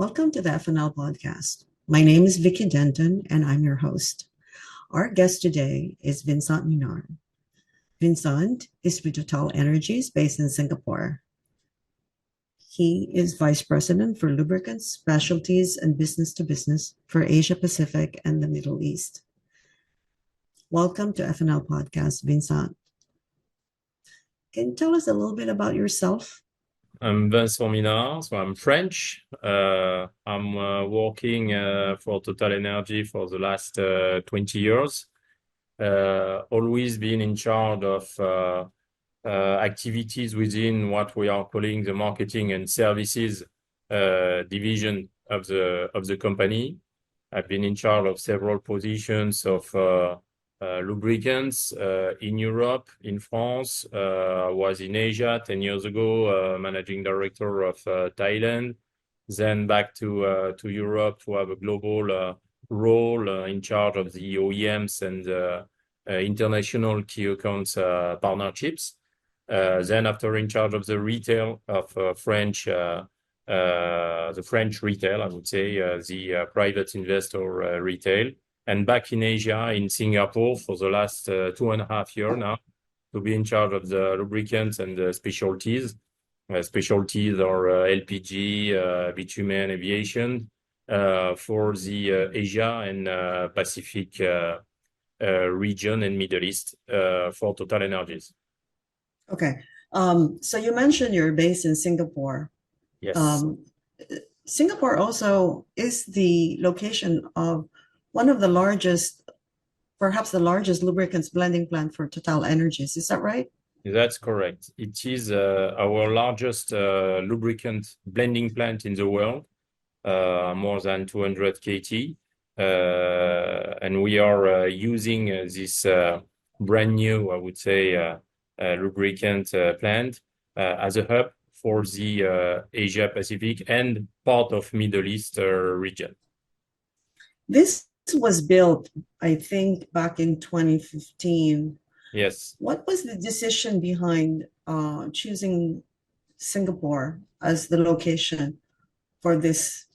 Welcome to the F+L Podcast. My name is Vicky Denton, and I'm your host. Our guest today is Vincent Minard. Vincent is with TotalEnergies based in Singapore. He is Vice President for Lubricants, Specialties, and Business to Business for Asia Pacific and the Middle East. Welcome to F+L Podcast, Vincent. Can you tell us a little bit about yourself? I'm Vincent Minard, so I'm French. I'm working for TotalEnergies for the last 20 years. Always been in charge of activities within what we are calling the marketing and services division of the company. I've been in charge of several positions of lubricants in Europe, in France. I was in Asia 10 years ago, managing director of Thailand. Then back to Europe to have a global role in charge of the OEMs and international key accounts partnerships. Then after in charge of the retail of the French retail, I would say, the private investor retail. And back in Asia, in Singapore, for the last 2.5 years now, to be in charge of the lubricants and the specialties. Specialties are LPG, bitumen, aviation, for the Asia and Pacific region and Middle East for TotalEnergies. Okay. So you mentioned you're based in Singapore. Yes. Singapore also is the location of one of the largest, perhaps the largest lubricants blending plant for TotalEnergies. Is that right? That's correct. It is our largest lubricant blending plant in the world, more than 200 KT. And we are using this brand new, I would say, lubricant plant as a hub for the Asia Pacific and part of Middle East region. This was built, I think, back in 2015. Yes. What was the decision behind choosing Singapore as the location for this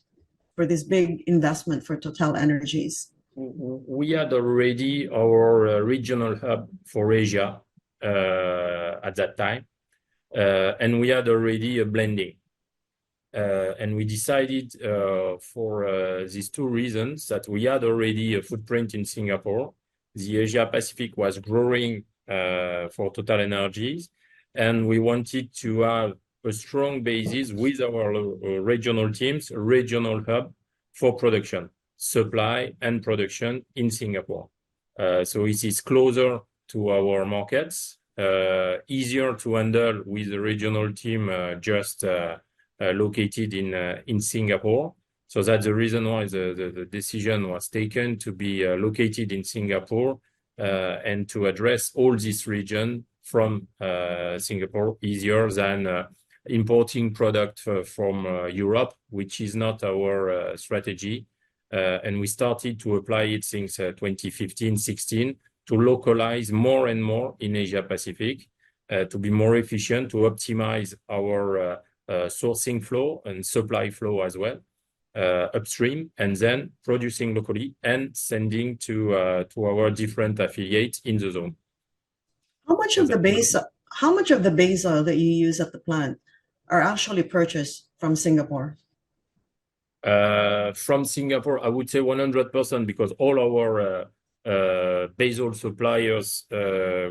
big investment for TotalEnergies? We had already our regional hub for Asia at that time, and we had already a blending. And we decided for these two reasons that we had already a footprint in Singapore. The Asia Pacific was growing for TotalEnergies, and we wanted to have a strong basis with our regional teams, a regional hub for production, supply and production in Singapore. So it is closer to our markets, easier to handle with the regional team just located in Singapore. So that's the reason why the decision was taken to be located in Singapore and to address all this region from Singapore easier than importing product from Europe, which is not our strategy. And we started to apply it since 2015-16 to localize more and more in Asia Pacific, to be more efficient, to optimize our sourcing flow and supply flow as well, upstream, and then producing locally and sending to our different affiliates in the zone. How much of the base oil that you use at the plant are actually purchased from Singapore? From Singapore, I would say 100% because all our base oil suppliers,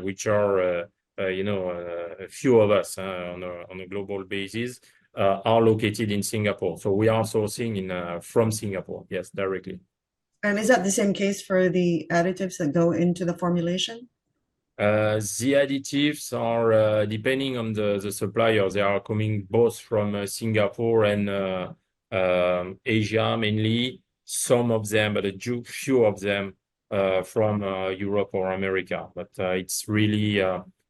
which are a few of us on a global basis, are located in Singapore. So we are sourcing from Singapore, yes, directly. And is that the same case for the additives that go into the formulation? The additives are depending on the supplier. They are coming both from Singapore and Asia mainly. Some of them, but a few of them from Europe or America. But it's really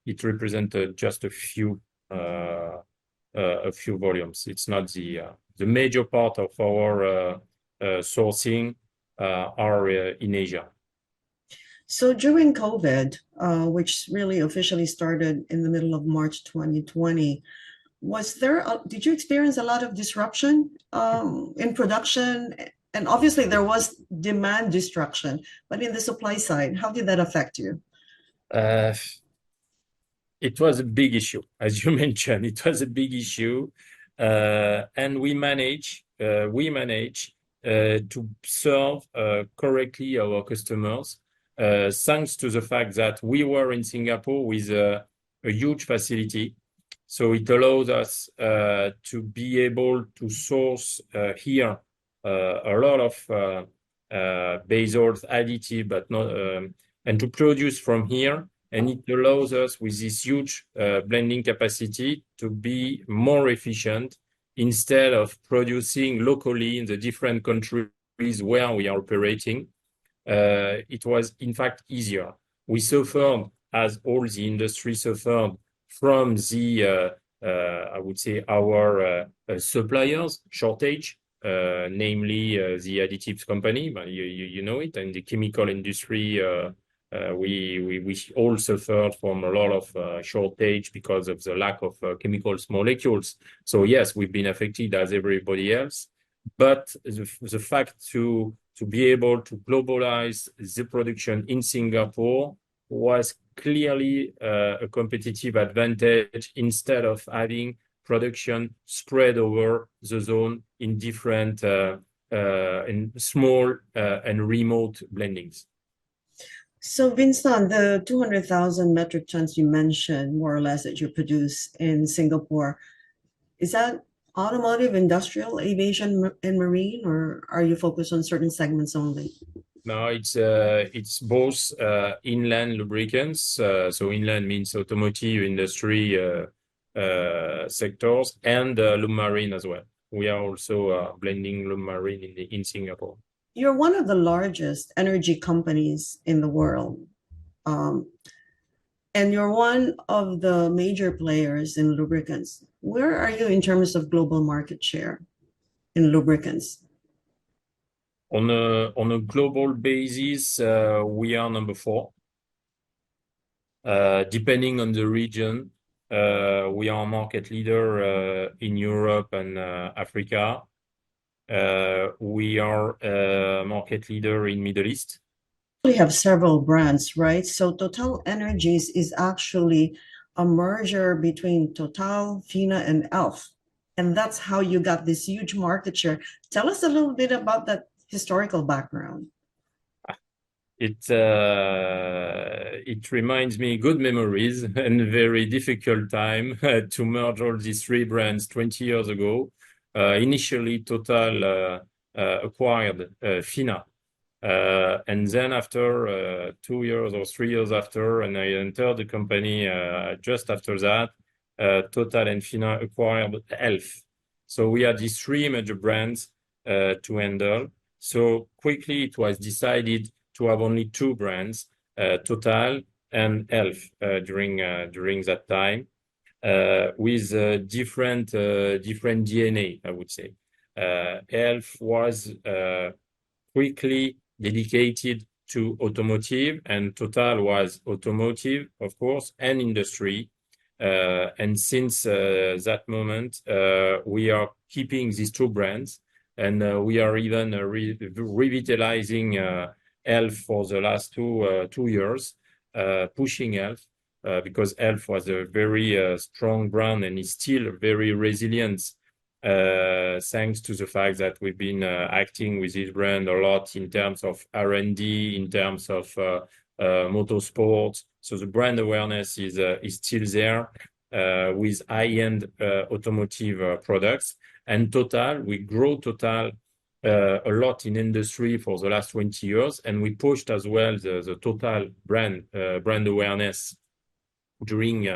it represented just a few volumes. It's not the major part of our sourcing are in Asia. So during COVID, which really officially started in the middle of March 2020, did you experience a lot of disruption in production? And obviously there was demand destruction, but in the supply side, how did that affect you? Uh, it was a big issue, as you mentioned. It was a big issue, and we manage to serve correctly our customers, thanks to the fact that we were in Singapore with a huge facility. So it allows us to be able to source here a lot of base oils additive, but not and to produce from here. And it allows us with this huge blending capacity to be more efficient instead of producing locally in the different countries where we are operating. It was in fact easier. We suffered, as all the industry suffered, from the I would say our suppliers shortage, namely the additives company. But you know it, and the chemical industry. We all suffered from a lot of shortage because of the lack of chemicals molecules. So yes, we've been affected as everybody else. But the fact to be able to globalize the production in Singapore was clearly a competitive advantage instead of having production spread over the zone in different in small and remote blendings. So, Vincent, the 200,000 metric tons you mentioned, more or less, that you produce in Singapore, is that automotive, industrial, aviation, and marine, or are you focused on certain segments only? No, it's both inland lubricants. So inland means automotive industry sectors and marine as well. We are also blending marine in Singapore. You're one of the largest energy companies in the world, um, and you're one of the major players in lubricants. Where are you in terms of global market share in lubricants? On a global basis, we are number 4. Depending on the region, we are market leader in Europe and Africa. We are market leader in Middle East. We have several brands, right? So TotalEnergies is actually a merger between Total, FINA, and ELF. And that's how you got this huge market share. Tell us a little bit about that historical background. It reminds me good memories and a very difficult time to merge all these 3 brands 20 years ago. Initially, Total acquired FINA. And then after 2 years or 3 years after, and I entered the company just after that, Total and FINA acquired ELF. So we had these 3 major brands to handle. So quickly it was decided to have only 2 brands, Total and ELF, during that time, with different DNA, I would say. ELF was quickly dedicated to automotive, and Total was automotive, of course, and industry. And since that moment, we are keeping these 2 brands, and we are even revitalizing ELF for the last 2 years, pushing ELF because ELF was a very strong brand and is still very resilient, thanks to the fact that we've been acting with this brand a lot in terms of R&D, in terms of motorsports. So the brand awareness is still there with high-end automotive products. And Total, we grow Total a lot in industry for the last 20 years, and we pushed as well the Total brand awareness during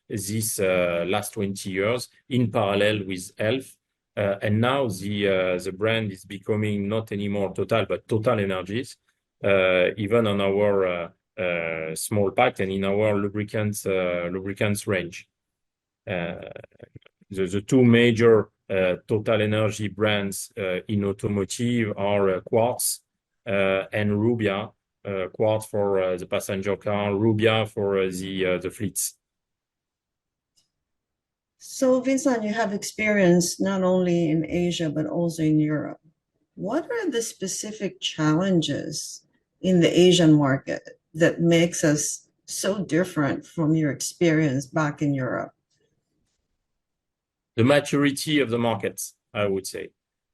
this last 20 years in parallel with ELF. And now the brand is becoming not anymore Total, but TotalEnergies, even on our small pack and in our lubricants range. The 2 major TotalEnergies brands in automotive are Quartz and Rubia. Quartz for the passenger car, Rubia for the fleets. So, Vincent, you have experience not only in Asia but also in Europe. What are the specific challenges in the Asian market that makes us so different from your experience back in Europe? The maturity of the markets, I would say.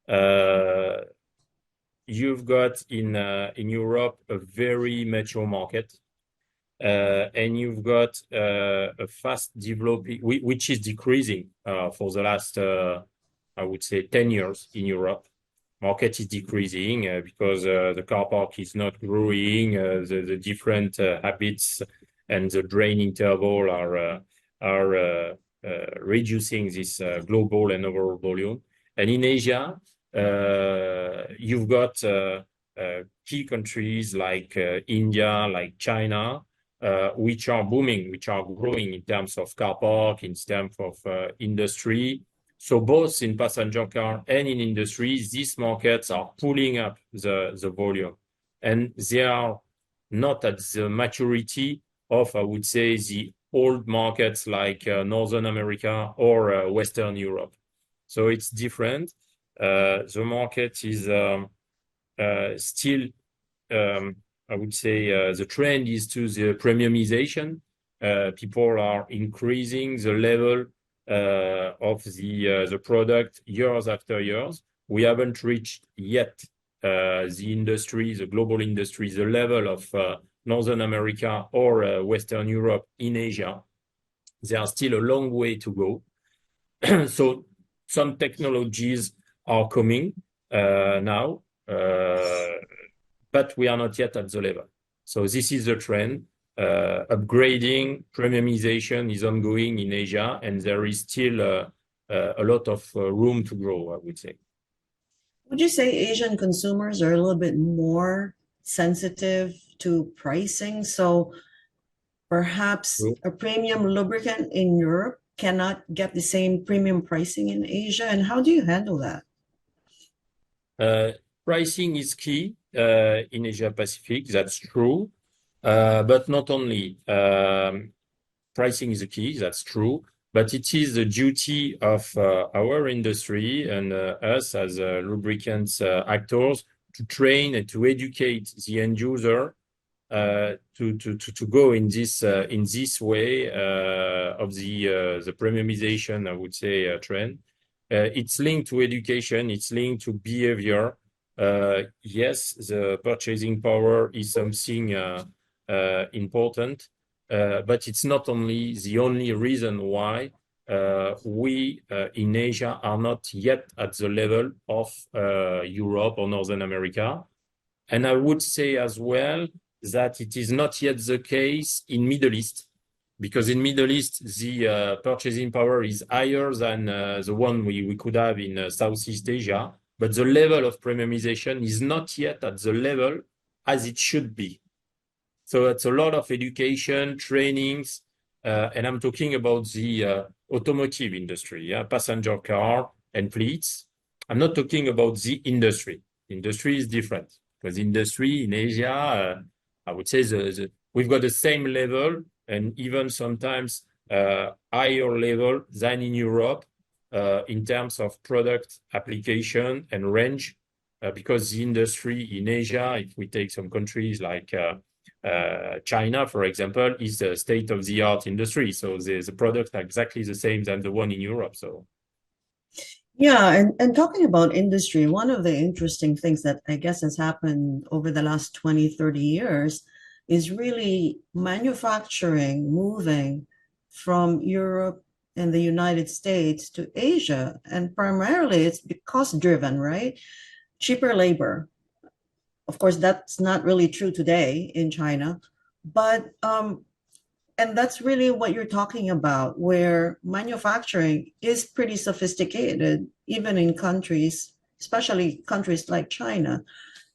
Uh, you've got in Europe a very mature market, and you've got a fast developing, which is decreasing for the last, I would say, 10 years in Europe. Market is decreasing because the car park is not growing, the different habits and the drain interval are reducing this global and overall volume. And in Asia, you've got key countries like India, like China, which are booming, which are growing in terms of car park, in terms of industry. So both in passenger car and in industry, these markets are pulling up the volume. And they are not at the maturity of, I would say, the old markets like Northern America or Western Europe. So it's different. The market is still, I would say, the trend is to the premiumization. People are increasing the level of the product years after years. We haven't reached yet the industry, the global industry, the level of Northern America or Western Europe in Asia. There are still a long way to go. So some technologies are coming now, but we are not yet at the level. So this is the trend. Upgrading, premiumization is ongoing in Asia, and there is still a lot of room to grow, I would say. Would you say Asian consumers are a little bit more sensitive to pricing? So perhaps a premium lubricant in Europe cannot get the same premium pricing in Asia. And how do you handle that? Pricing is key in Asia Pacific, that's true. But not only. Pricing is the key, that's true. But it is the duty of our industry and us as lubricants actors to train and to educate the end user to go in this way of the premiumization, I would say, trend. It's linked to education, it's linked to behavior. Yes, the purchasing power is something important, but it's not only the only reason why we in Asia are not yet at the level of Europe or Northern America. And I would say as well that it is not yet the case in Middle East, because in Middle East, the purchasing power is higher than the one we could have in Southeast Asia, but the level of premiumization is not yet at the level as it should be. So it's a lot of education, trainings, and I'm talking about the automotive industry, passenger car and fleets. I'm not talking about the industry. Industry is different because industry in Asia, I would say we've got the same level and even sometimes higher level than in Europe in terms of product application and range, because the industry in Asia, if we take some countries like China, for example, is a state-of-the-art industry. So the products are exactly the same than the one in Europe. So Yeah, and talking about industry, one of the interesting things that I guess has happened over the last 20, 30 years is really manufacturing moving from Europe and the United States to Asia. And primarily it's cost driven, right? Cheaper labor. Of course, that's not really true today in China, but and that's really what you're talking about, where manufacturing is pretty sophisticated, even in countries, especially countries like China.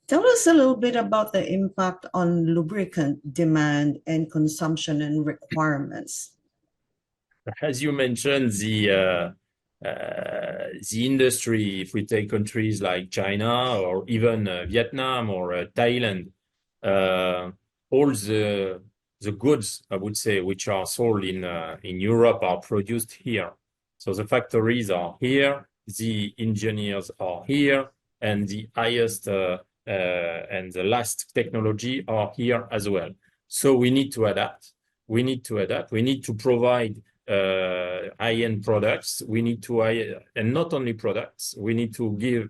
Tell us a little bit about the impact on lubricant demand and consumption and requirements. as you mentioned, the industry, if we take countries like China or even Vietnam or Thailand, all the goods, I would say, which are sold in Europe are produced here. So the factories are here, the engineers are here, and the highest and the last technology are here as well. So we need to adapt. We need to adapt. We need to provide high-end products. We need to, and not only products, we need to give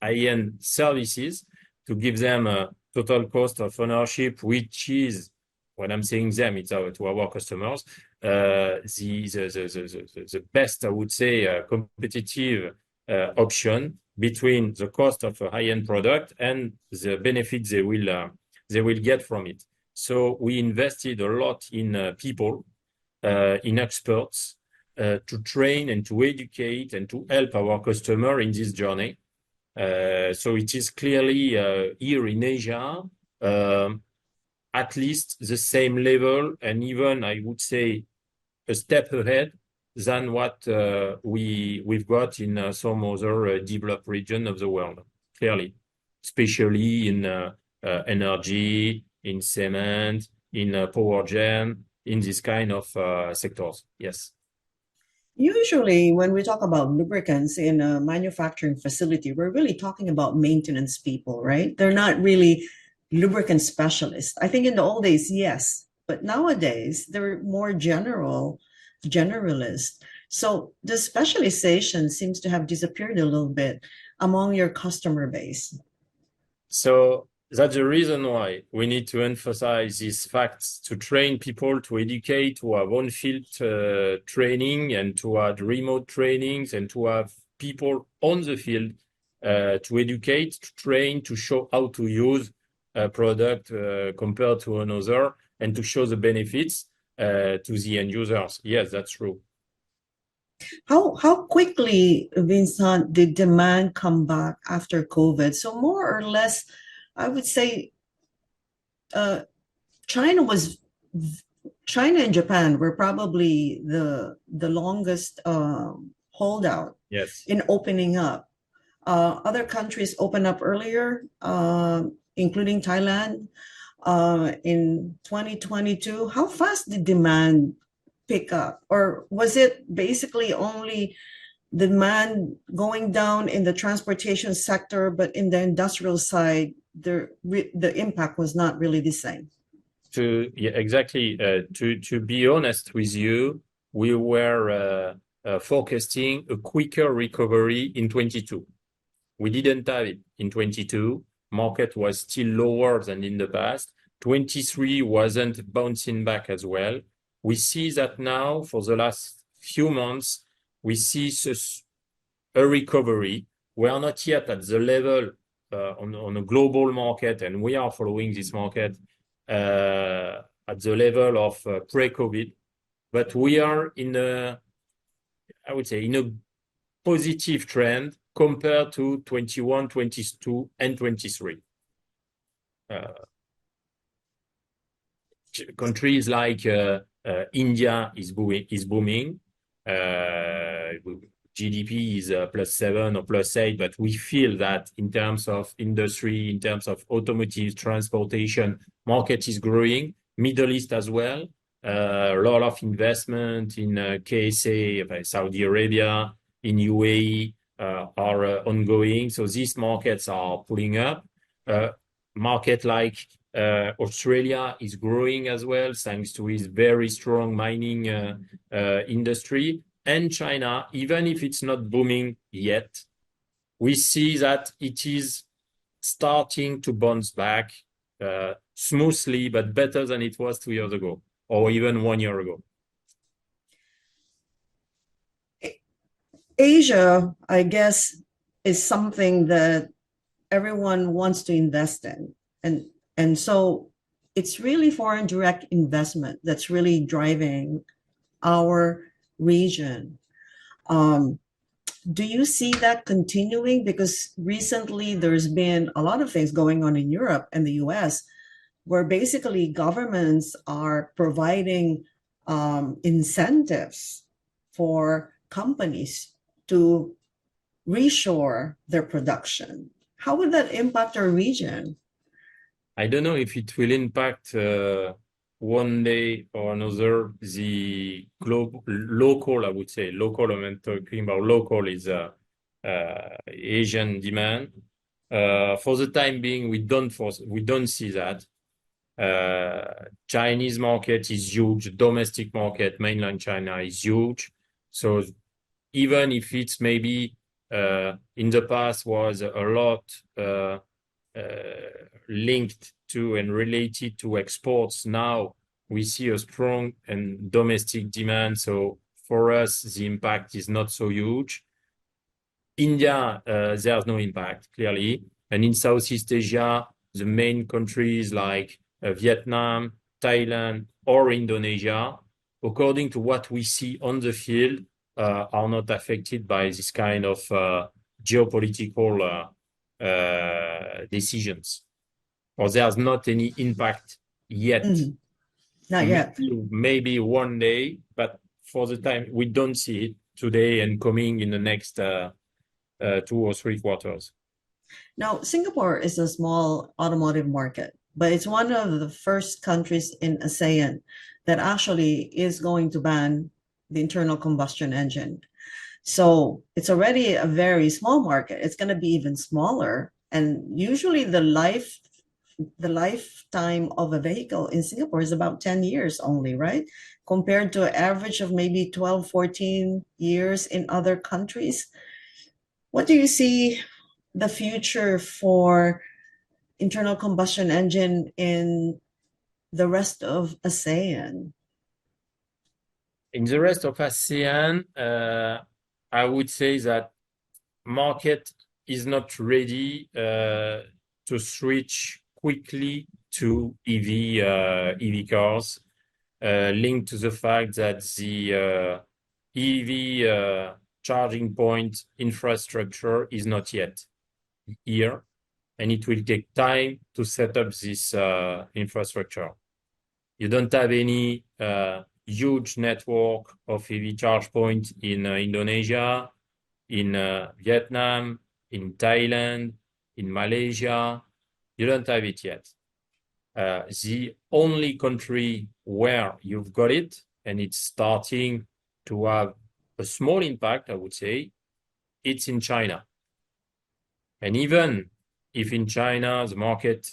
high-end services to give them a total cost of ownership, which is, when I'm saying them, it's to our customers, the best, I would say, competitive option between the cost of a high-end product and the benefits they will get from it. So we invested a lot in people, in experts, to train and to educate and to help our customer in this journey. So it is clearly here in Asia, at least the same level, and even I would say a step ahead than what we've got in some other developed region of the world, clearly, especially in energy, in cement, in power gen, in this kind of sectors. Yes. Usually, when we talk about lubricants in a manufacturing facility, we're really talking about maintenance people, right? They're not really lubricant specialists. I think in the old days, yes, but nowadays they're more generalist. So the specialization seems to have disappeared a little bit among your customer base. So that's the reason why we need to emphasize these facts, to train people, to educate, to have on-field training, and to have remote trainings, and to have people on the field to educate, to train, to show how to use a product compared to another, and to show the benefits to the end users. Yes, that's true. How quickly, Vincent, did demand come back after COVID? So more or less, I would say China and Japan were probably the longest holdout Yes. in opening up. Other countries opened up earlier, including Thailand, in 2022. How fast did demand pick up? Or was it basically only demand going down in the transportation sector, but in the industrial side, the impact was not really the same? Exactly. To be honest with you, we were forecasting a quicker recovery in 22. We didn't have it in 22. Market was still lower than in the past. 23 wasn't bouncing back as well. We see that now for the last few months, we see a recovery. We are not yet at the level on a global market, and we are following this market at the level of pre-COVID, but we are I would say, in a positive trend compared to 21, 22, and 23. Countries like India is booming. GDP is +7 or +8, but we feel that in terms of industry, in terms of automotive, transportation, market is growing. Middle East as well. A lot of investment in KSA, Saudi Arabia, in UAE are ongoing. So these markets are pulling up. Market like Australia is growing as well, thanks to its very strong mining industry. And China, even if it's not booming yet, we see that it is starting to bounce back smoothly, but better than it was 2 years ago, or even 1 year ago. Asia, I guess, is something that everyone wants to invest in. And so it's really foreign direct investment that's really driving our region. Do you see that continuing? Because recently there's been a lot of things going on in Europe and the US where basically governments are providing incentives for companies to reshore their production. How would that impact our region? I don't know if it will impact one day or another, the local, I would say, local, I'm talking about local is Asian demand. For the time being, we don't see that. Chinese market is huge. Domestic market, mainland China is huge. So even if it's maybe in the past was a lot linked to and related to exports, now we see a strong and domestic demand. So for us, the impact is not so huge. India, there's no impact, clearly. And in Southeast Asia, the main countries like Vietnam, Thailand, or Indonesia, according to what we see on the field, are not affected by this kind of geopolitical decisions. Or there's not any impact yet. Not yet. Maybe one day, but for the time, we don't see it today and coming in the next 2 or 3 quarters. Now, Singapore is a small automotive market, but it's one of the first countries in ASEAN that actually is going to ban the internal combustion engine. So it's already a very small market. It's going to be even smaller. And usually the lifetime of a vehicle in Singapore is about 10 years only, right? Compared to an average of maybe 12, 14 years in other countries. What do you see the future for internal combustion engine in the rest of ASEAN? In the rest of ASEAN, I would say that market is not ready to switch quickly to EV cars, linked to the fact that the EV charging point infrastructure is not yet here, and it will take time to set up this infrastructure. You don't have any huge network of EV charge point in Indonesia, in Vietnam, in Thailand, in Malaysia. You don't have it yet. The only country where you've got it, and it's starting to have a small impact, I would say, it's in China. And even if in China, the market,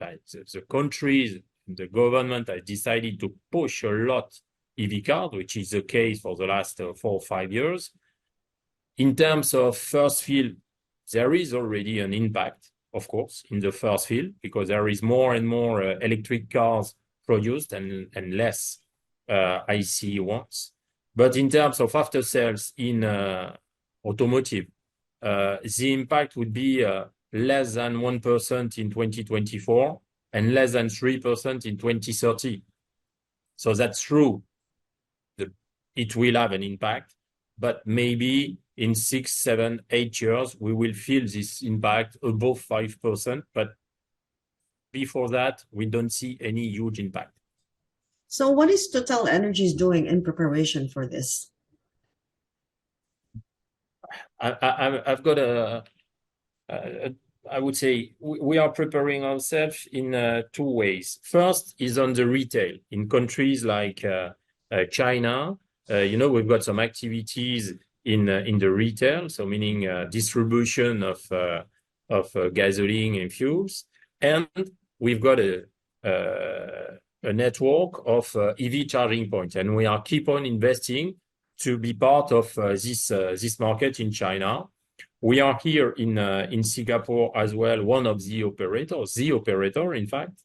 the countries, the government has decided to push a lot EV cars, which is the case for the last 4 or 5 years. In terms of first fill, there is already an impact, of course, in the first fill, because there is more and more electric cars produced and less ICE ones. But in terms of after sales in automotive, the impact would be less than 1% in 2024 and less than 3% in 2030. So that's true. It will have an impact, but maybe in 6, 7, 8 years, we will feel this impact above 5%. But before that, we don't see any huge impact. So what is TotalEnergies doing in preparation for this? I've got I would say we are preparing ourselves in 2 ways. First is on the retail in countries like China. We've got some activities in the retail, so meaning distribution of gasoline and fuels, and we've got a network of EV charging points, and we are keep on investing to be part of this market in China. We are here in Singapore as well, one of the operators, the operator, in fact,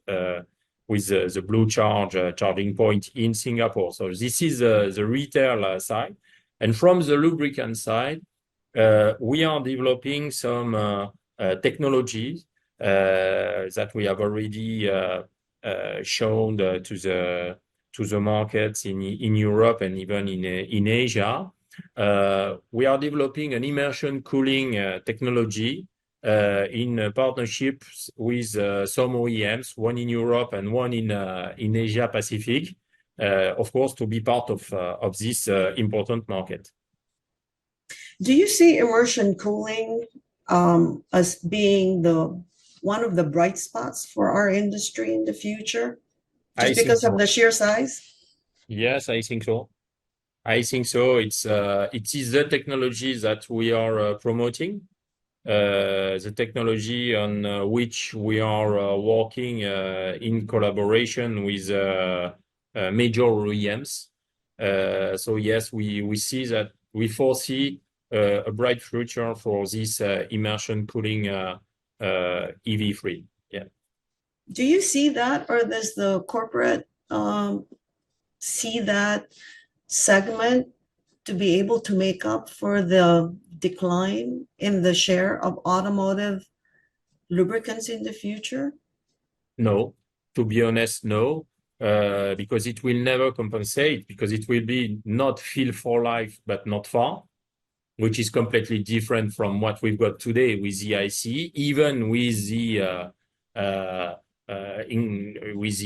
with the Blue Charge charging point in Singapore. So this is the retail side. And from the lubricant side, we are developing some technologies that we have already shown to the markets in Europe and even in Asia. We are developing an immersion cooling technology in partnerships with some OEMs, one in Europe and one in Asia Pacific, of course, to be part of this important market. Do you see immersion cooling as being one of the bright spots for our industry in the future? Just because of the sheer size? Yes, I think so. I think so. It is the technology that we are promoting, the technology on which we are working in collaboration with major OEMs. So yes, we see that we foresee a bright future for this immersion cooling EV3. Yeah. Do you see that, or does the corporate see that segment to be able to make up for the decline in the share of automotive lubricants in the future? No, to be honest, no, because it will never compensate, because it will be not feel for life, but not far, which is completely different from what we've got today with the ICE, even with the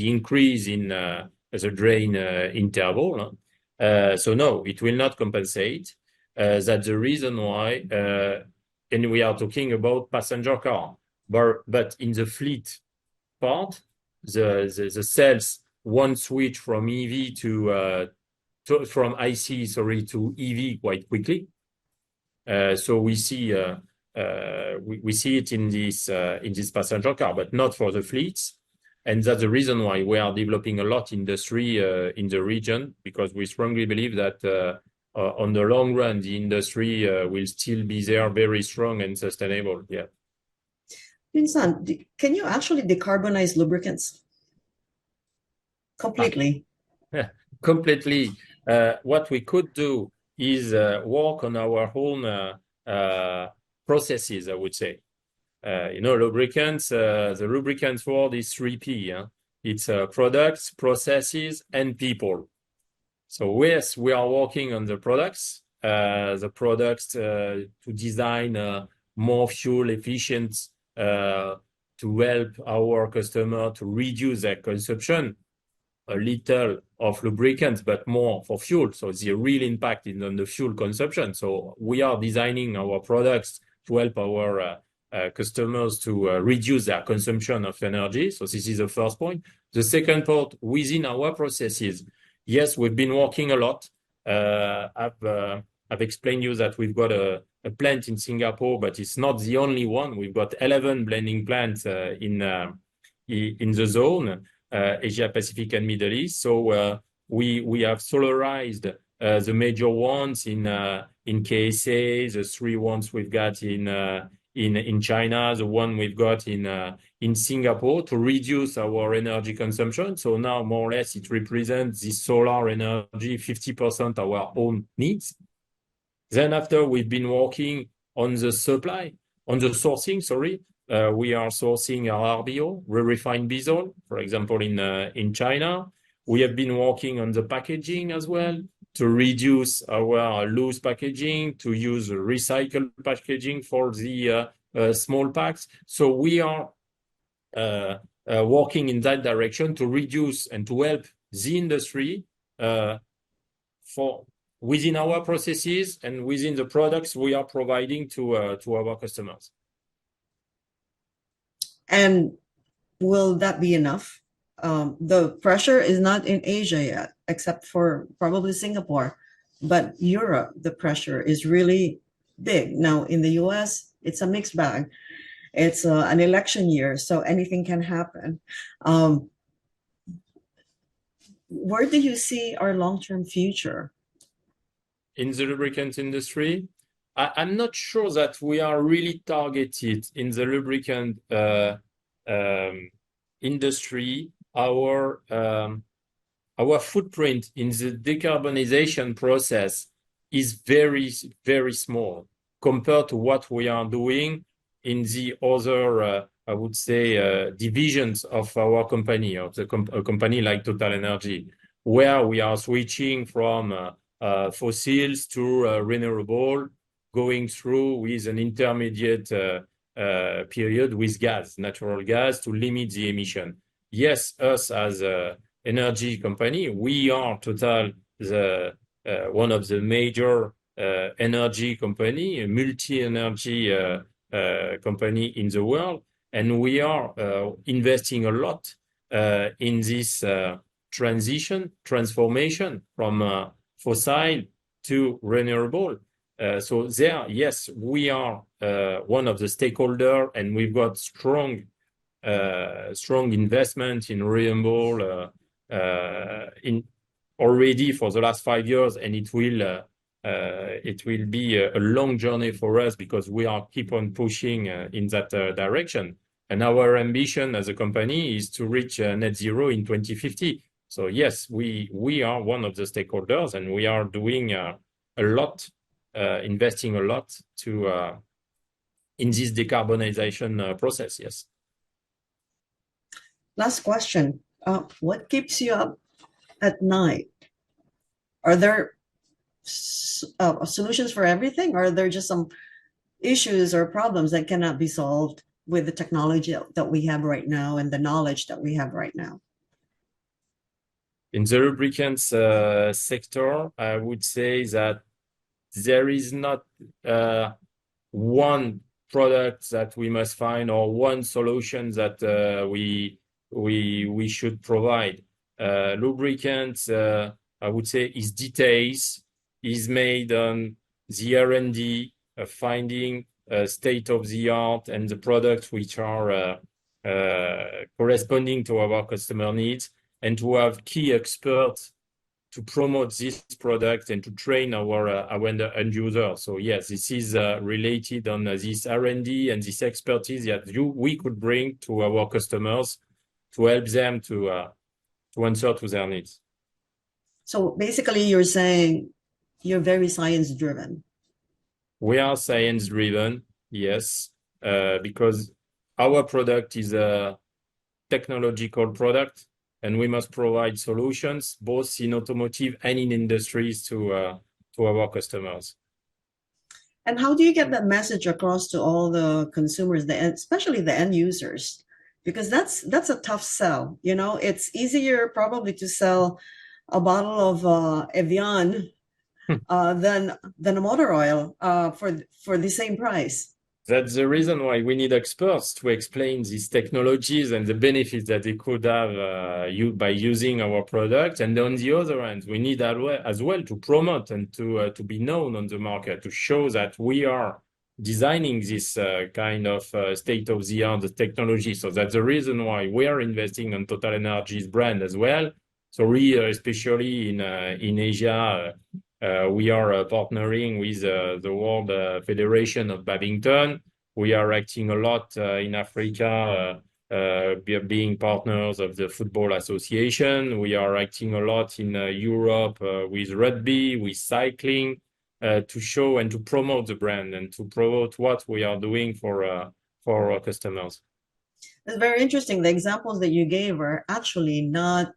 increase in the drain interval. So no, it will not compensate. That's the reason why, and we are talking about passenger car, but in the fleet part, the sales won't switch from EV from IC, sorry, to EV quite quickly. So we see it in this passenger car, but not for the fleets. And that's the reason why we are developing a lot industry in the region, because we strongly believe that on the long run, the industry will still be there, very strong and sustainable. Yeah. Vincent, can you actually decarbonize lubricants completely? Completely. What we could do is work on our own processes, I would say. Lubricants, the lubricants world is 3P. It's products, processes, and people. So yes, we are working on the products to design more fuel efficient to help our customer to reduce their consumption, a little of lubricants, but more for fuel. So the real impact is on the fuel consumption. So we are designing our products to help our customers to reduce their consumption of energy. So this is the first point. The second part, within our processes, yes, we've been working a lot. I've explained you that we've got a plant in Singapore, but it's not the only one. We've got 11 blending plants in the zone, Asia Pacific and Middle East. So we have solarized the major ones in KSA, the 3 ones we've got in China, the one we've got in Singapore, to reduce our energy consumption. So now more or less it represents the solar energy 50% our own needs. Then after we've been working on the sourcing, sorry. We are sourcing our RBO, refined bisol, for example, in China. We have been working on the packaging as well to reduce our loose packaging, to use recycled packaging for the small packs. So we are working in that direction to reduce and to help the industry within our processes and within the products we are providing to our customers. And will that be enough? The pressure is not in Asia yet, except for probably Singapore, but Europe, the pressure is really big. Now, in the US, it's a mixed bag. It's an election year, so anything can happen. Where do you see our long-term future? In the lubricant industry, I'm not sure that we are really targeted in the lubricant industry. Our footprint in the decarbonization process is very, very small compared to what we are doing in the other, I would say, divisions of our company, of a company like TotalEnergies, where we are switching from fossils to renewable, going through with an intermediate period with natural gas, to limit the emission. Yes, us as an energy company, we are Total, one of the major energy company, a multi-energy company in the world, and we are investing a lot in this transformation from fossil to renewable. So there, yes, we are one of the stakeholders, and we've got strong investment in renewable in already for the last 5 years, and it will be a long journey for us because we are keep on pushing in that direction. And our ambition as a company is to reach net zero in 2050. So yes, we are one of the stakeholders, and we are doing a lot, investing a lot to in this decarbonization process. Yes. Last question. What keeps you up at night? Are there solutions for everything, or are there just some issues or problems that cannot be solved with the technology that we have right now and the knowledge that we have right now? In the lubricants sector, I would say that there is not one product that we must find or one solution that we should provide. Lubricants, I would say, is details, is made on the R&D, finding state of the art and the products which are corresponding to our customer needs, and to have key experts to promote this product and to train our end user. So yes, this is related on this R&D and this expertise that we could bring to our customers to help them to answer to their needs. So basically, you're saying you're very science-driven. We are science-driven, yes, because our product is a technological product, and we must provide solutions both in automotive and in industries to our customers. And how do you get that message across to all the consumers, especially the end users? Because that's a tough sell. You know, it's easier probably to sell a bottle of Evian than a motor oil for the same price. That's the reason why we need experts to explain these technologies and the benefits that they could have by using our product. And on the other hand, we need as well to promote and to be known on the market, to show that we are designing this kind of state-of-the-art technology. So that's the reason why we are investing on TotalEnergies brand as well. So we, especially in Asia, we are partnering with the World Federation of Badminton. We are acting a lot in Africa, being partners of the Football Association. We are acting a lot in Europe with rugby, with cycling, to show and to promote the brand and to promote what we are doing for our customers. It's very interesting. The examples that you gave are actually not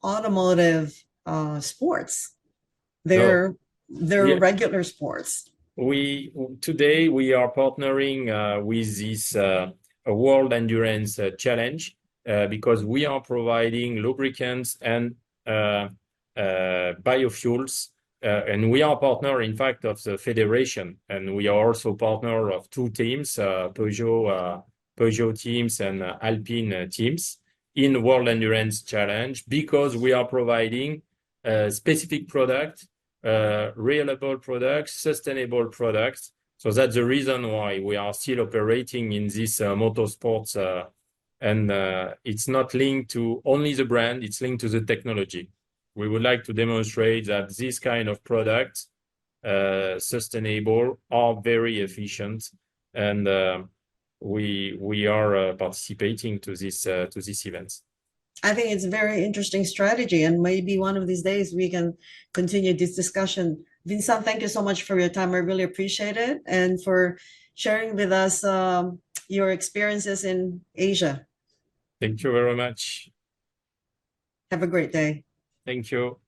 automotive sports. They're regular sports. Today we are partnering with this World Endurance Challenge because we are providing lubricants and biofuels, and we are partner, in fact, of the federation, and we are also partner of two teams, Peugeot teams and Alpine teams in World Endurance Challenge, because we are providing specific product. Reliable products, sustainable products. So that's the reason why we are still operating in this motorsports, and it's not linked to only the brand, it's linked to the technology. We would like to demonstrate that this kind of products, sustainable, are very efficient, and we are participating to this events. I think it's a very interesting strategy, and maybe one of these days we can continue this discussion. Vincent, thank you so much for your time. I really appreciate it, and for sharing with us your experiences in Asia. Thank you very much. Have a great day. Thank you.